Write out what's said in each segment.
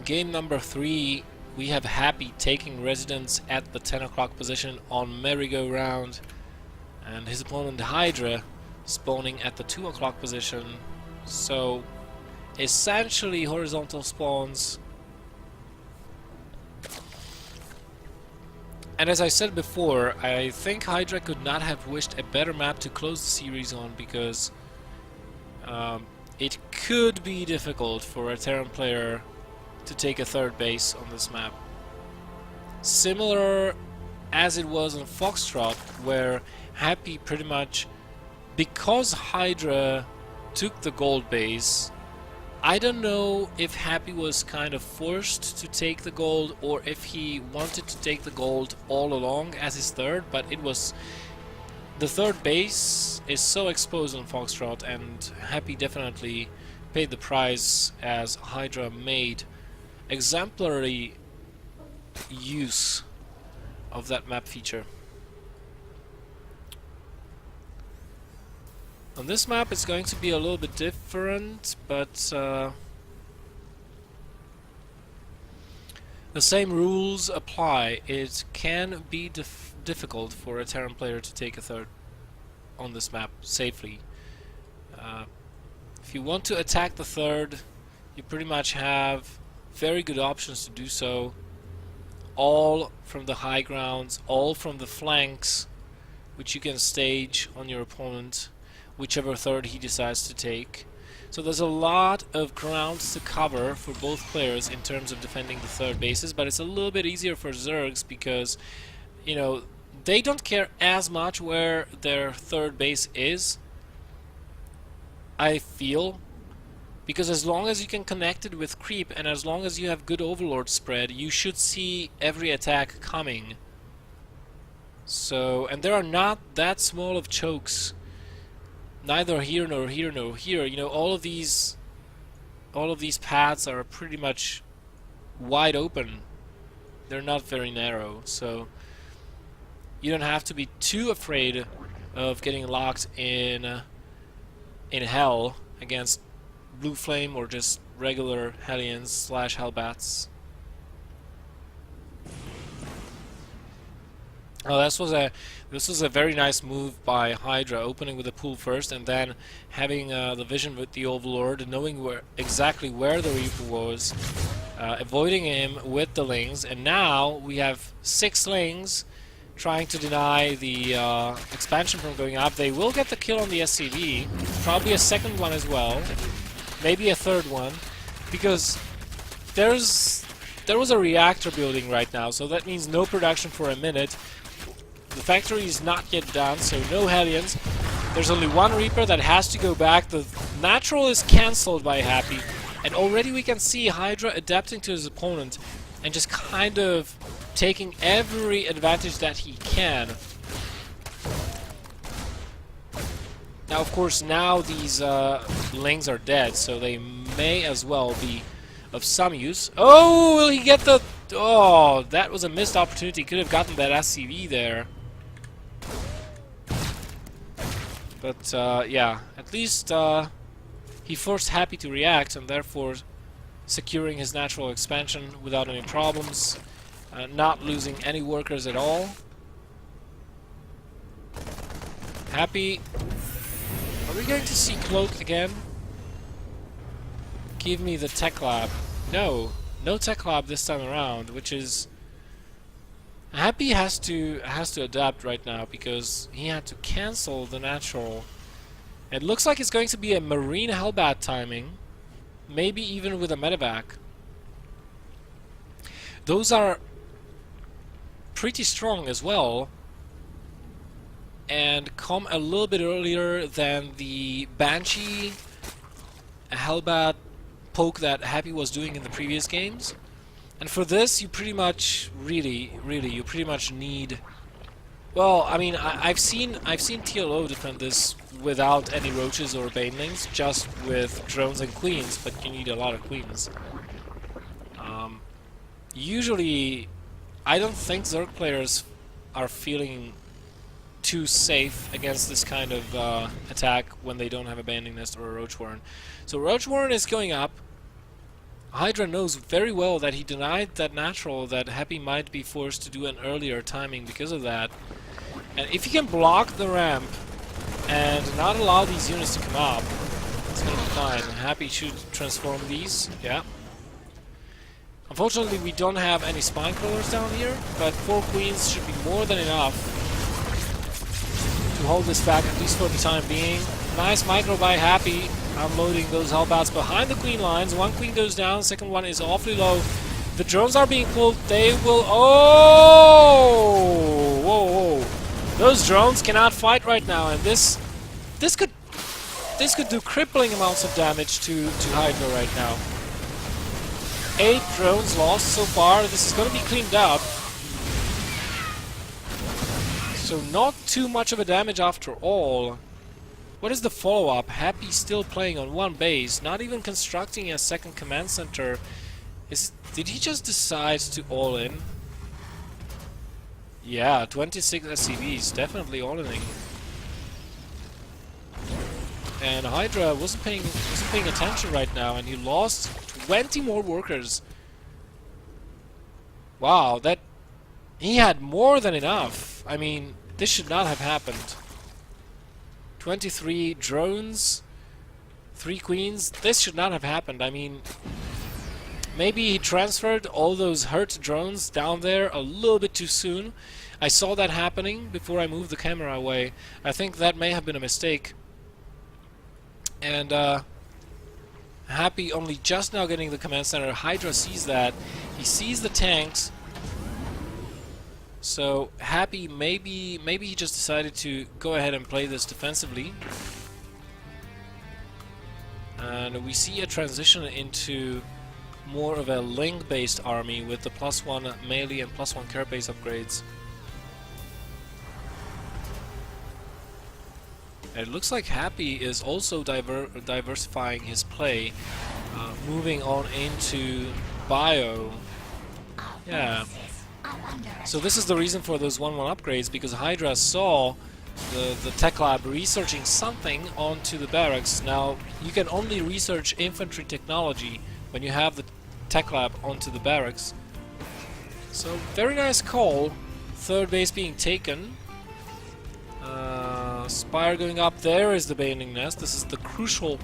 game number 3, we have Happy taking residence at the 10 o'clock position on merry-go-round, and his opponent Hydra spawning at the 2 o'clock position. So essentially horizontal spawns. And as I said before, I think Hydra could not have wished a better map to close the series on, because it could be difficult for a Terran player to take a third base on this map. Similar as it was on Foxtrot, where Happy pretty much, because Hydra took the gold base, I don't know if Happy was kind of forced to take the gold or if he wanted to take the gold all along as his third, but it was... The third base is so exposed on Foxtrot, and Happy definitely paid the price as Hydra made exemplary use of that map feature. On this map it's going to be a little bit different, but the same rules apply. It can be difficult for a Terran player to take a third on this map safely. If you want to attack the third, you pretty much have very good options to do so. All from the high grounds, all from the flanks, which you can stage on your opponent, whichever third he decides to take. So there's a lot of grounds to cover for both players in terms of defending the third bases, but it's a little bit easier for Zergs because, you know, they don't care as much where their third base is, I feel, because as long as you can connect it with creep and as long as you have good overlord spread, you should see every attack coming. So, and there are not that small of chokes, neither here nor here nor here. You know, all of these paths are pretty much wide open. They're not very narrow, so you don't have to be too afraid of getting locked in hell against Blue Flame or just regular Hellions / Hellbats. Oh, this was a very nice move by Hydra, opening with the pool first and then having the vision with the Overlord, knowing exactly where the Reaper was, avoiding him with the Lings, and now we have 6 Lings trying to deny the expansion from going up. They will get the kill on the SCV, probably a second one as well, maybe a third one, because there was a reactor building right now, so that means no production for a minute. The factory is not yet done, so no Hellions. There's only one Reaper that has to go back. The natural is cancelled by Happy, and already we can see Hydra adapting to his opponent and just kind of taking every advantage that he can. Now, of course, now these Lings are dead, so they may as well be of some use. Oh, will he get the... Oh, that was a missed opportunity. Could have gotten that SCV there. But, yeah, at least he forced Happy to react, and therefore securing his natural expansion without any problems, not losing any workers at all. Happy. Are we going to see Cloak again? Give me the Tech Lab. No, no Tech Lab this time around, which is... Happy has to adapt right now because he had to cancel the natural. It looks like it's going to be a Marine Hellbat timing, maybe even with a medevac. Those are pretty strong as well, and come a little bit earlier than the Banshee Hellbat poke that Happy was doing in the previous games. And for this, you pretty much, really, you pretty much need... Well, I mean, I've seen TLO defend this without any roaches or banelings, just with drones and queens, but you need a lot of queens. Usually, I don't think Zerg players are feeling too safe against this kind of attack when they don't have a banding nest or a roach warren. So roach warren is going up. Hydra knows very well that he denied that natural, that Happy might be forced to do an earlier timing because of that. And if he can block the ramp and not allow these units to come up, it's gonna be fine. Happy should transform these, yeah. Unfortunately, we don't have any spine crawlers down here, but 4 queens should be more than enough to hold this back, at least for the time being. Nice micro by Happy, unloading those hellbats behind the queen lines. 1 queen goes down, second one is awfully low. The drones are being pulled, they will... Oh! Whoa, whoa. Those drones cannot fight right now, and this could do crippling amounts of damage to Hydra right now. 8 drones lost so far. This is going to be cleaned up. So not too much of a damage after all. What is the follow-up? Happy still playing on 1 base, not even constructing a second command center. Did he just decide to all in? Yeah, 26 SCVs, definitely all in. And Hydra wasn't paying attention right now, and he lost 20 more workers. Wow, he had more than enough. I mean, this should not have happened. 23 drones, 3 queens. This should not have happened. I mean, maybe he transferred all those hurt drones down there a little bit too soon. I saw that happening before I moved the camera away. I think that may have been a mistake. And Happy only just now getting the command center. Hydra sees that. He sees the tanks. So Happy, maybe he just decided to go ahead and play this defensively. And we see a transition into more of a link-based army with the +1 melee and +1 carapace upgrades. It looks like Happy is also diversifying his play, moving on into bio. Yeah. So this is the reason for those 1-1 upgrades, because Hydra saw the tech lab researching something onto the barracks. Now, you can only research infantry technology when you have the tech lab onto the barracks. So, very nice call. 3rd base being taken. Spire going up. There is the bayoning nest. This is the crucial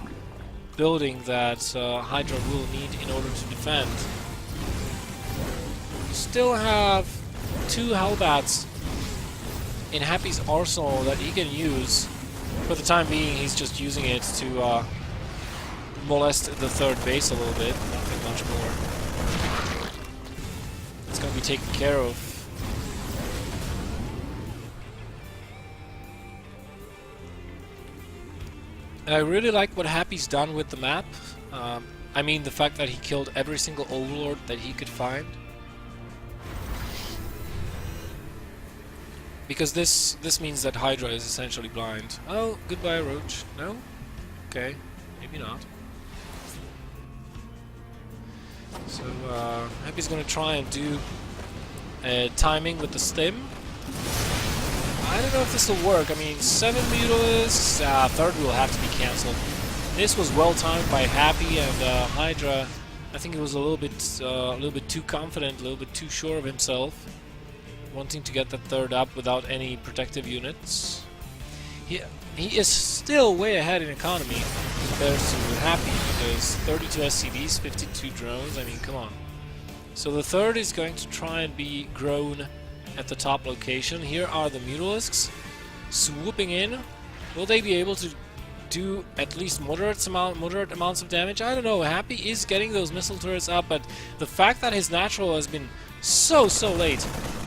building that Hydra will need in order to defend. You still have 2 Hellbats in Happy's arsenal that he can use. For the time being, he's just using it to molest the 3rd base a little bit. Nothing much more. It's going to be taken care of. And I really like what Happy's done with the map. I mean, the fact that he killed every single overlord that he could find. Because this means that Hydra is essentially blind. Oh, goodbye, Roach. No? Okay, maybe not. So, Happy's gonna try and do timing with the stim. I don't know if this will work. I mean, 7 Mutalisks, 3rd will have to be cancelled. This was well timed by Happy, and Hydra, I think he was a little bit too confident, a little bit too sure of himself, wanting to get that 3rd up without any protective units. He is still way ahead in economy compared to Happy, because 32 SCVs, 52 drones, I mean, come on. So the 3rd is going to try and be grown at the top location. Here are the Mutalisks swooping in. Will they be able to do at least moderate amounts of damage? I don't know. Happy is getting those missile turrets up, but the fact that his natural has been so late,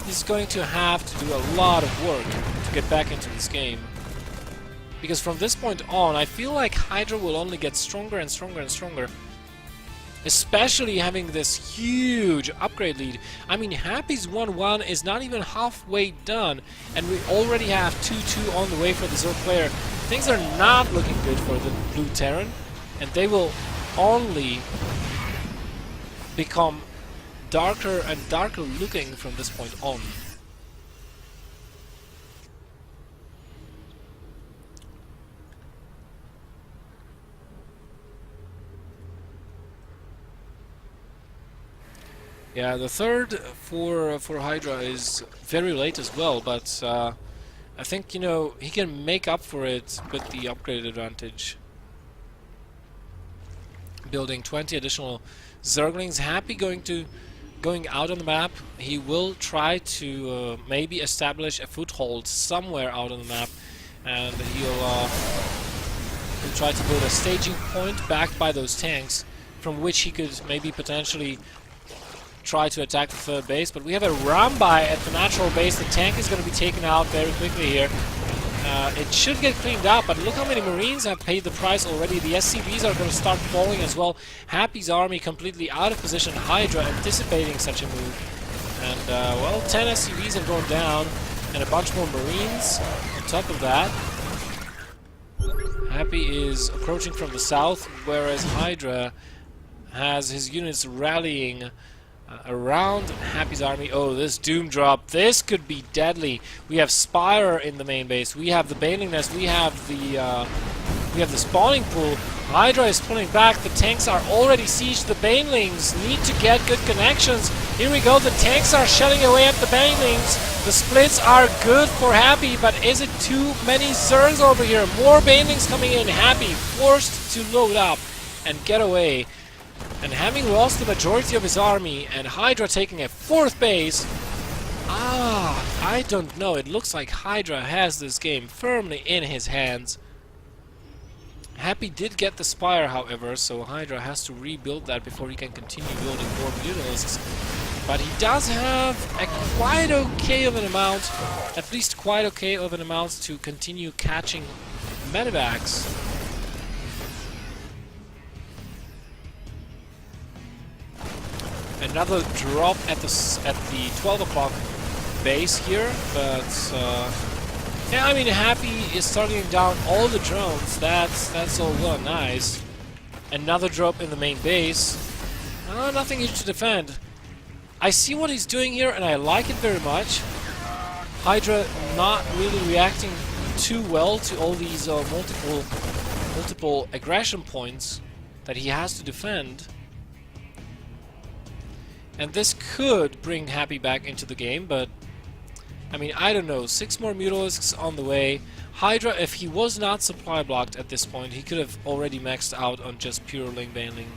he's going to have to do a lot of work to get back into this game. Because from this point on, I feel like Hydra will only get stronger and stronger and stronger. Especially having this huge upgrade lead. I mean, Happy's 1-1 is not even halfway done, and we already have 2-2 on the way for the Zerg player. Things are not looking good for the Blue Terran, and they will only become darker and darker looking from this point on. Yeah, the third for Hydra is very late as well, but I think, you know, he can make up for it with the upgrade advantage. Building 20 additional Zerglings. Happy going out on the map. He will try to maybe establish a foothold somewhere out on the map, and he'll try to build a staging point backed by those tanks, from which he could maybe potentially try to attack the third base. But we have a run-by at the natural base. The tank is going to be taken out very quickly here. It should get cleaned up, but look how many Marines have paid the price already. The SCVs are going to start falling as well. Happy's army completely out of position. Hydra anticipating such a move. And, well, 10 SCVs have gone down, and a bunch more Marines on top of that. Happy is approaching from the south, whereas Hydra has his units rallying around Happy's army. Oh, this Doom drop. This could be deadly. We have Spire in the main base. We have the Baneling Nest. We have the spawning pool. Hydra is pulling back. The tanks are already sieged. The Banelings need to get good connections. Here we go. The tanks are shelling away at the Banelings. The splits are good for Happy, but is it too many Zergs over here? More Banelings coming in. Happy forced to load up and get away. And having lost the majority of his army, and Hydra taking a fourth base, I don't know. It looks like Hydra has this game firmly in his hands. Happy did get the Spire, however, so Hydra has to rebuild that before he can continue building more Mutalisks. But he does have a quite okay of an amount, at least quite okay of an amount to continue catching medevacs. Another drop at the 12 o'clock base here, but yeah, I mean, Happy is targeting down all the drones. That's all well and nice. Another drop in the main base. Nothing huge to defend. I see what he's doing here, and I like it very much. Hydra not really reacting too well to all these multiple aggression points that he has to defend. And this could bring Happy back into the game, but I mean, I don't know. 6 more Mutalisks on the way. Hydra, if he was not supply blocked at this point, he could have already maxed out on just pure Ling Baneling.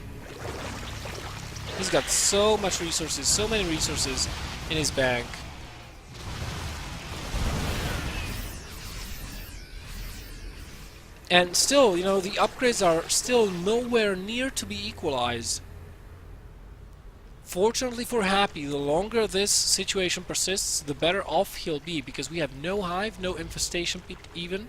He's got so much resources, so many resources in his bank. And still, you know, the upgrades are still nowhere near to be equalized. Fortunately for Happy, the longer this situation persists, the better off he'll be, because we have no hive, no infestation pit even.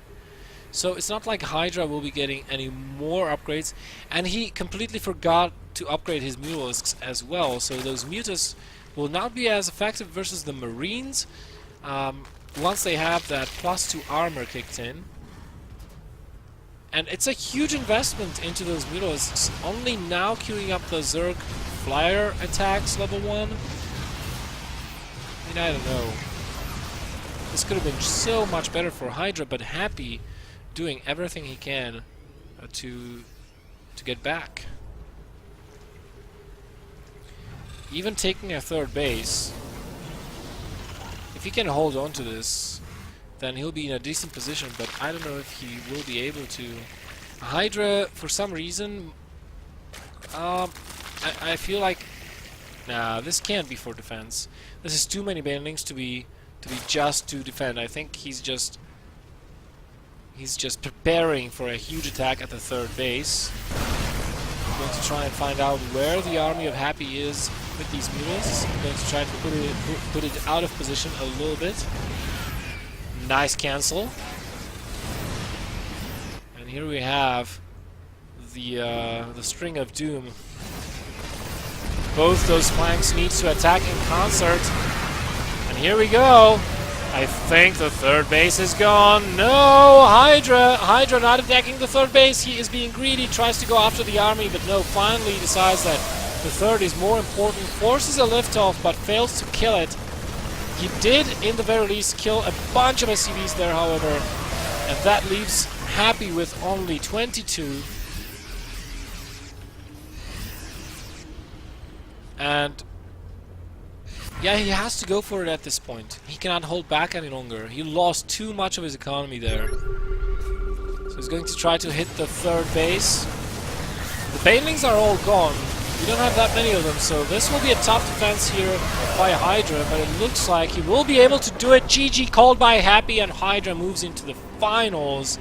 So it's not like Hydra will be getting any more upgrades, and he completely forgot to upgrade his Mutalisks as well, so those Mutas will not be as effective versus the Marines once they have that +2 armor kicked in. And it's a huge investment into those Mutalisks, only now queuing up the Zerg flyer attacks level 1. I mean, I don't know. This could have been so much better for Hydra, but Happy doing everything he can to get back. Even taking a third base, if he can hold on to this, then he'll be in a decent position, but I don't know if he will be able to. Hydra, for some reason, I feel like, nah, this can't be for defense. This is too many Banelings to be just to defend. I think he's just preparing for a huge attack at the third base. I'm going to try and find out where the army of Happy is with these Mutalisks. I'm going to try and put it out of position a little bit. Nice cancel. And here we have the string of doom. Both those flanks need to attack in concert. And here we go. I think the third base is gone. No! Hydra not attacking the third base. He is being greedy, tries to go after the army, but no, finally decides that the third is more important. Forces a liftoff, but fails to kill it. He did, in the very least, kill a bunch of SCVs there, however. And that leaves Happy with only 22. And Yeah, he has to go for it at this point. He cannot hold back any longer. He lost too much of his economy there. So he's going to try to hit the third base. The banelings are all gone. We don't have that many of them, so this will be a tough defense here by Hydra, but it looks like he will be able to do it. GG called by Happy, and Hydra moves into the finals.